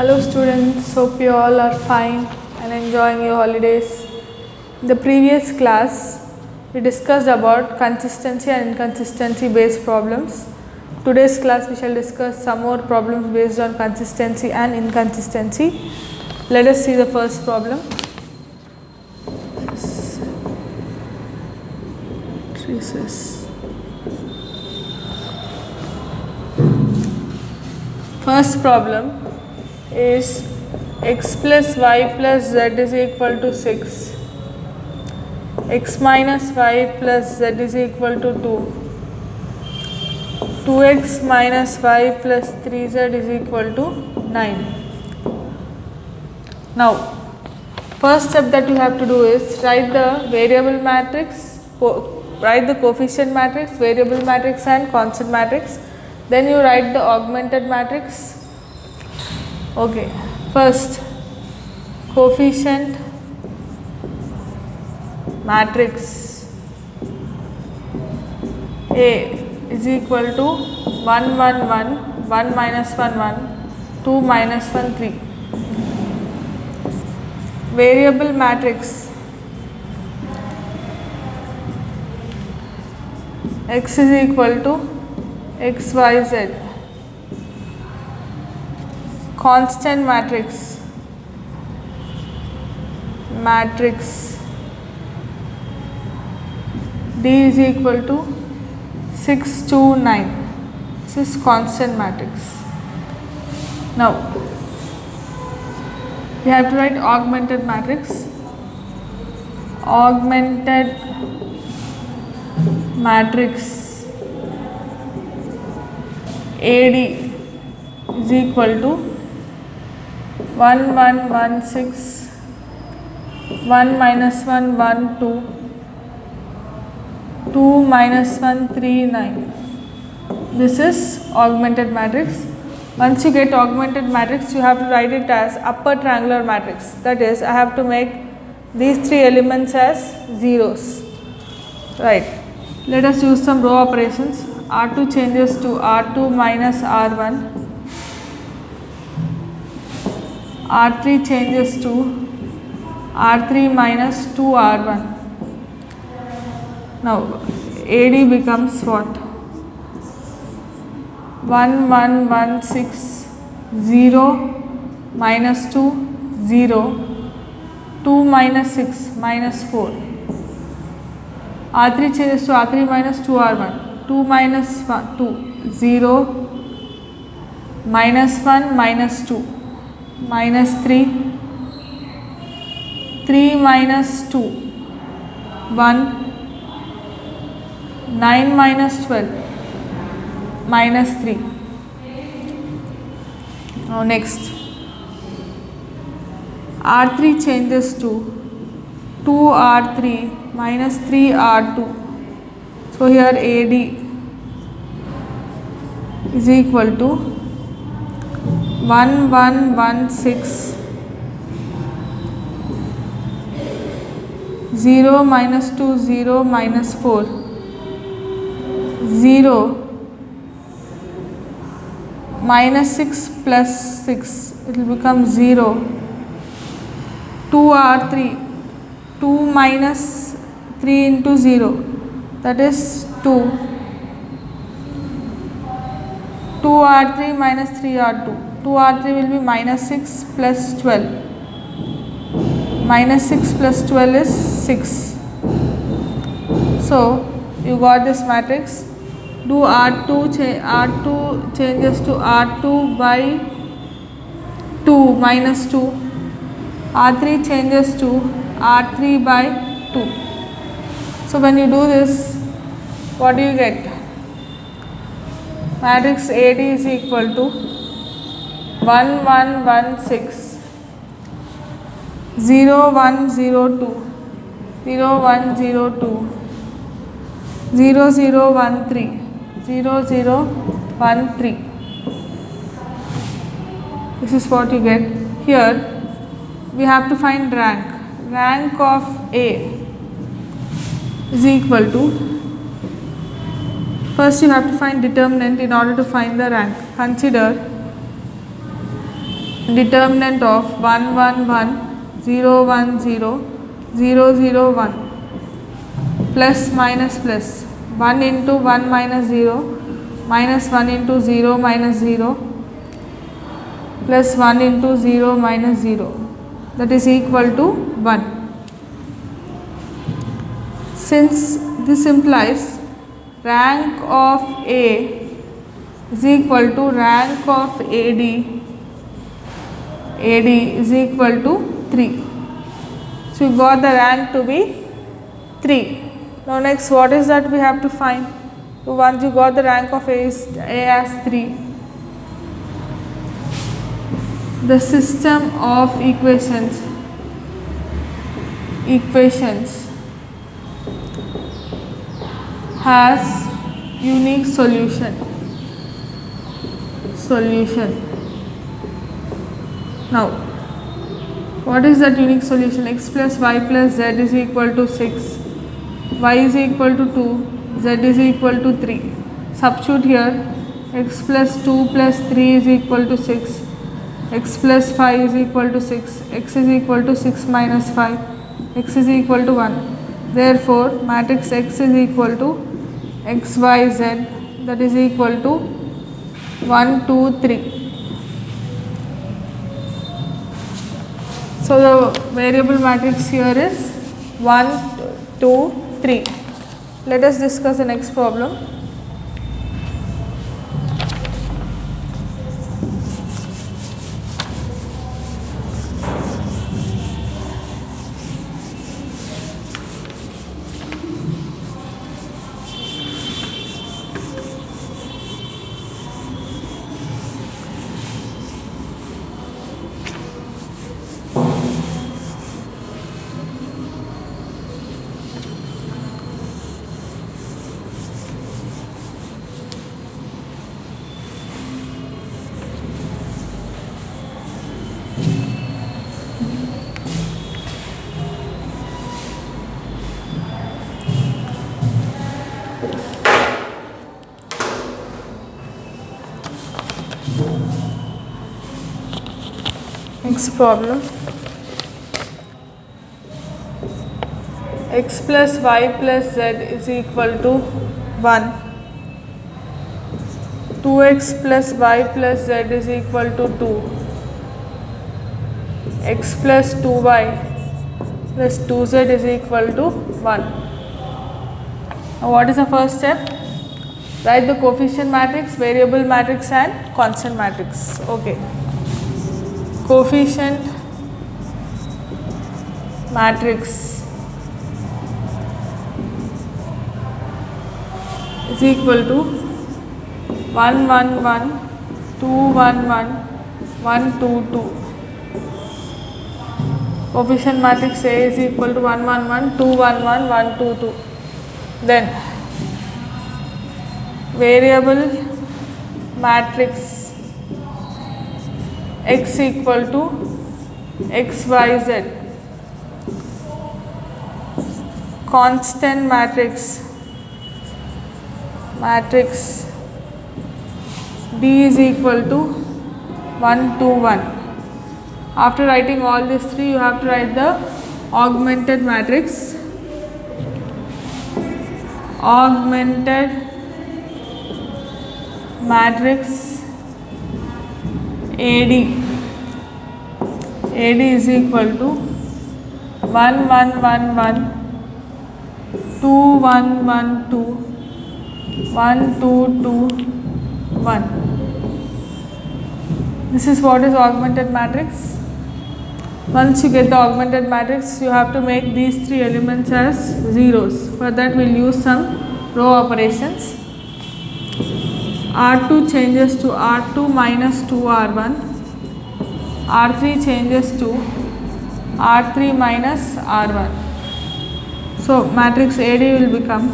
Hello students, hope you all are fine and enjoying your holidays. In the previous class, we discussed about consistency and inconsistency based problems. Today's class we shall discuss some more problems based on consistency and inconsistency. Let us see the first problem. First problem is x plus y plus z is equal to 6, x minus y plus z is equal to 2, 2x minus y plus 3z is equal to 9. Now, first step that you have to do is write the variable matrix, write the coefficient matrix, variable matrix and constant matrix. Then you write the augmented matrix. Okay, first coefficient matrix A is equal to 1 1 1, 1 minus 1 1, 2 minus 1 3. Variable matrix x is equal to x y z. Constant matrix D is equal to 6 2 9. This is constant matrix. Now we have to write augmented matrix. Augmented matrix AD is equal to 1 1 1 6, 1 minus 1 1 2, 2 minus 1 3 9. This is augmented matrix. Once you get augmented matrix, you have to write it as upper triangular matrix. That is, I have to make these three elements as zeros. Right. Let us use some row operations. R2 changes to R2 minus R1. R3 changes to R3 minus 2R1. Now AD becomes what? 1 1 1 6 0 minus 2 0, 2 minus 6 minus 4. R3 changes to R3 minus 2R1. 2 minus 1 2 0 minus 1 minus 2 minus 3, 3 minus 2 1, 9 minus 12 minus 3. Now next, R3 changes to 2R3 minus 3R2. So here AD is equal to 1 1 1 6, 0 minus 2 0 minus 4, 0 minus 6 plus 6, it will become 0, 2R3, 2 minus 3 into 0, that is 2, 2R3 minus 3R2, 2R3 will be minus 6 plus 12, minus 6 plus 12 is 6. So you got this matrix. Do R2 changes to R2 by 2 minus 2, R3 changes to R3 by 2. So when you do this, what do you get? Matrix AD is equal to 1 1 1 6, 0 1 0 2, 0 1 0 2, 0 0 1 3, 0 0 1 3. This is what you get. Here we have to find rank. Rank of A is equal to, first you have to find determinant in order to find the rank. Consider determinant of 1 1 1 0 1 0 0 0 1 plus minus plus 1 into 1 minus 0 minus 1 into 0 minus 0 plus 1 into 0 minus 0, that is equal to 1. Since this implies rank of A is equal to rank of AD is equal to 3. So you got the rank to be 3. Now next, what is that we have to find? So once you got the rank of A as 3, the system of equations has unique solution. Now what is that unique solution? X plus y plus z is equal to 6, y is equal to 2, z is equal to 3. Substitute here. X plus 2 plus 3 is equal to 6, x plus 5 is equal to 6, x is equal to 6 minus 5, x is equal to 1. Therefore matrix X is equal to x y z, that is equal to 1 2 3. So the variable matrix here is 1 2 3. Let us discuss the next problem. Next problem. X plus y plus z is equal to 1. 2x plus y plus z is equal to 2. X plus 2y plus 2z is equal to 1. Now what is the first step? Write the coefficient matrix, variable matrix and constant matrix. Okay. Coefficient matrix is equal to 1 1 1 2 1 1 1 2 2. Coefficient matrix A is equal to 1 1 1 2 1 1 1 2 2. Then variable matrix X equal to x y z. Constant matrix D is equal to 1 2 1. After writing all these three, you have to write the augmented matrix. Augmented matrix AD is equal to 1 1 1 1 2 1 1 2 1 2 2 1. This is what is augmented matrix. Once you get the augmented matrix, you have to make these three elements as zeros. For that we will use some row operations. R2 changes to R2 minus 2R1, R3 changes to R3 minus R1. So matrix AD will become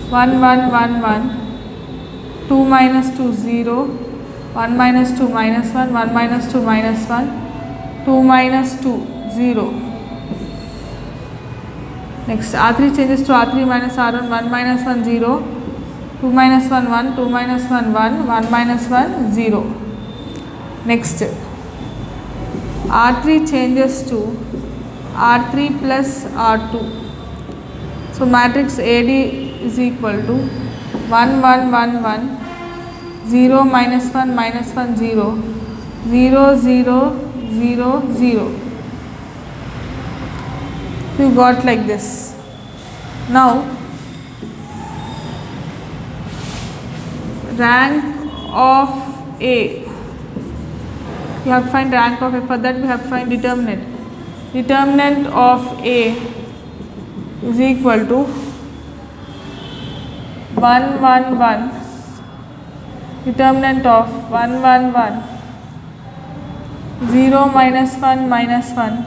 1 1 1 1, 2 minus 2 0, 1 minus 2 minus 1, 1 minus 2 minus 1, 2 minus 2 0. Next R3 changes to R3 minus R1, 1 minus 1 0, 2 minus 1 1, 2 minus 1 1, 1 minus 1 0. Next R3 changes to R3 plus R2. So matrix AD is equal to 1 1 1 1, 0 minus 1 minus 1 0, 0 0 0 0. You got like this. Now rank of A. You have to find rank of A. For that we have to find determinant. Determinant of A is equal to 1 1 1. Determinant of 1 1 1. 0 minus 1 minus 1.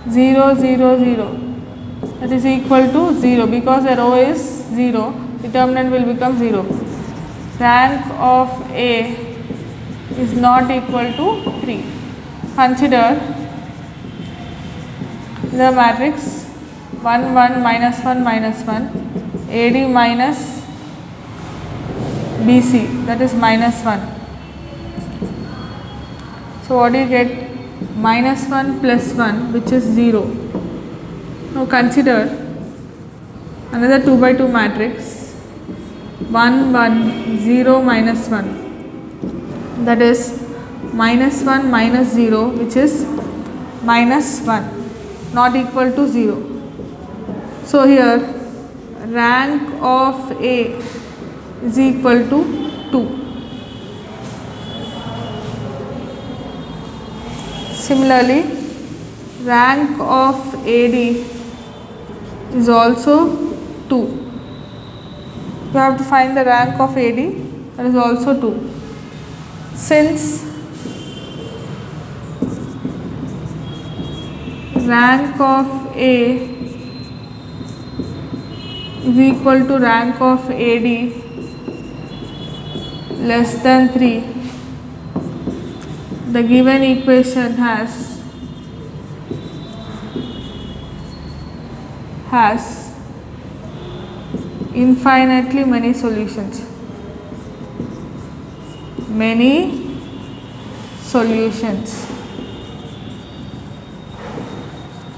0 0 0. That is equal to 0 because the row is 0. Determinant will become 0. Rank of A is not equal to 3. Consider the matrix 1 1 minus 1 minus 1 AD minus BC, that is minus 1. So what do you get? Minus 1 plus 1, which is 0. Now consider another 2 by 2 matrix 1 1 0 minus 1, that is minus 1 minus 0, which is minus 1, not equal to 0. So here rank of A is equal to 2. Similarly, rank of AD is also 2. You have to find the rank of AD, that is also 2. Since rank of A is equal to rank of AD less than 3, the given equation has infinitely many solutions. Many solutions.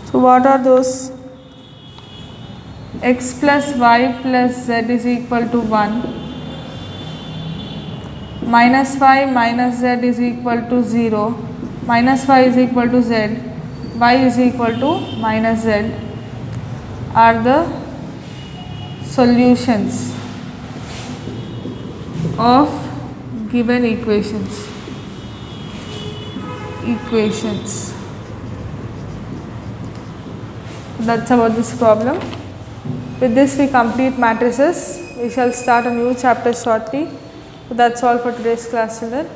So what are those? X plus y plus z is equal to 1. Minus y minus z is equal to 0. Minus y is equal to z. Y is equal to minus z are the solutions of given equations. That's about this problem. With this we complete matrices. We shall start a new chapter shortly. So that's all for today's class, children.